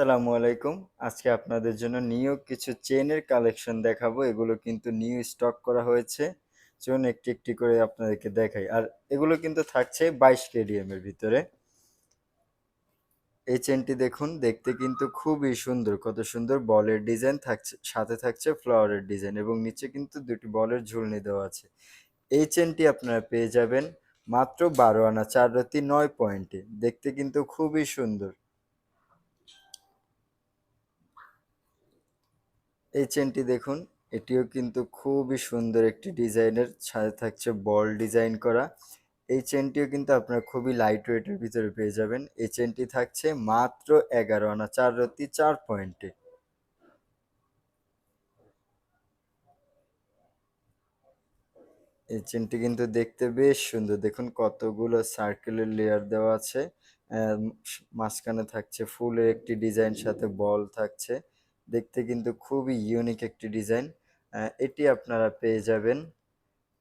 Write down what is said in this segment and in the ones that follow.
আসসালামু আলাইকুম। আজকে আপনাদের জন্য নিউ কিছু চেইনের কালেকশন দেখাবো। এগুলো কিন্তু নিউ স্টক করা হয়েছে। চলুন একটি, একটি করে আপনাদেরকে দেখাই। আর এগুলো কিন্তু থাকছে 22 কেডিএম এর ভিতরে। এই চেইনটি দেখুন, দেখতে কিন্তু খুবই সুন্দর। কত সুন্দর বলের ডিজাইন থাকছে, সাথে থাকছে ফ্লাওয়ারের ডিজাইন এবং নিচে কিন্তু ২ টি বলের ঝুলনি দেওয়া আছে। এই চেইনটি আপনারা পেয়ে যাবেন মাত্র ১২ আনা ৪ রতি ৯ পয়েন্টে। দেখতে কিন্তু খুবই সুন্দর। এই চেনটি দেখুন, এটিও কিন্তু খুবই সুন্দর একটি ডিজাইনের, সাথে থাকছে বল ডিজাইন করা। এই চেনটিও কিন্তু আপনারা খুবই লাইট ওয়েটের ভিতরে পেয়ে যাবেন। এই চেনটি থাকছে মাত্র ১১ আনা ৪ রতি ৪ পয়েন্টে। এই চেনটি কিন্তু দেখতে বেশ সুন্দর। দেখুন কতগুলো সার্কেলের লেয়ার দেওয়া আছে। মাঝখানে থাকছে ফুলের একটি ডিজাইন, সাথে বল থাকছে। দেখতে কিন্তু খুবই ইউনিক একটি ডিজাইন। এটি আপনারা পেয়ে যাবেন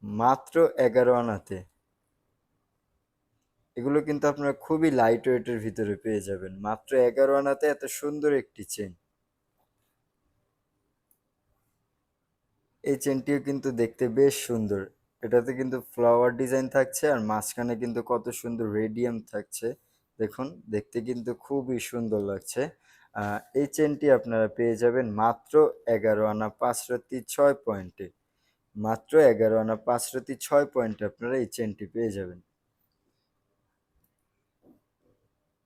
মাত্র ১১ আনাতে। এগুলো কিন্তু আপনারা খুবই লাইট ওয়েটের ভিতরে পেয়ে যাবেন। মাত্র ১১ আনাতে এত সুন্দর একটি চেইন। এই চেইনটিও কিন্তু দেখতে বেশ সুন্দর। এটাতে কিন্তু ফ্লাওয়ার ডিজাইন থাকছে আর মাঝখানে কিন্তু কত সুন্দর রেডিয়াম থাকছে। দেখুন, দেখতে কিন্তু খুবই সুন্দর লাগছে। এই চেইনটি আপনারা পেয়ে যাবেন মাত্র ১১ আনা ৫ রতি ৬ পয়েন্টে। মাত্র ১১ আনা ৫ রতি ৬ পয়েন্টে আপনারা এই চেইনটি পেয়ে যাবেন।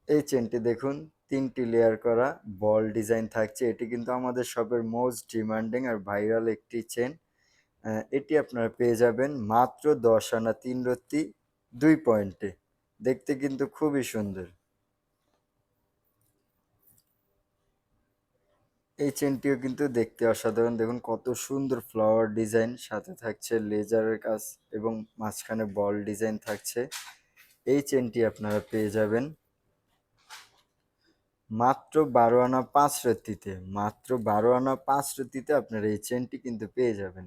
এই চেনটি দেখুন, ৩ টি লেয়ার করা বল ডিজাইন থাকছে। এটি কিন্তু আমাদের শপের মোস্ট ডিমান্ডিং আর ভাইরাল একটি চেন। এটি আপনারা পেয়ে যাবেন মাত্র ১০ আনা ৩ রত্তি ২ পয়েন্টে। দেখতে কিন্তু খুবই সুন্দর। এই চেনটিও কিন্তু দেখতে অসাধারণ। দেখুন কত সুন্দর ফ্লাওয়ার ডিজাইন, সাথে থাকছে লেজারের কাজ এবং মাঝখানে বল ডিজাইন থাকছে। এই চেনটি আপনারা পেয়ে যাবেন মাত্র ১২ আনা ৫ রত্তিতে। মাত্র ১২ আনা ৫ রত্তিতে আপনারা এই চেনটি কিন্তু পেয়ে যাবেন।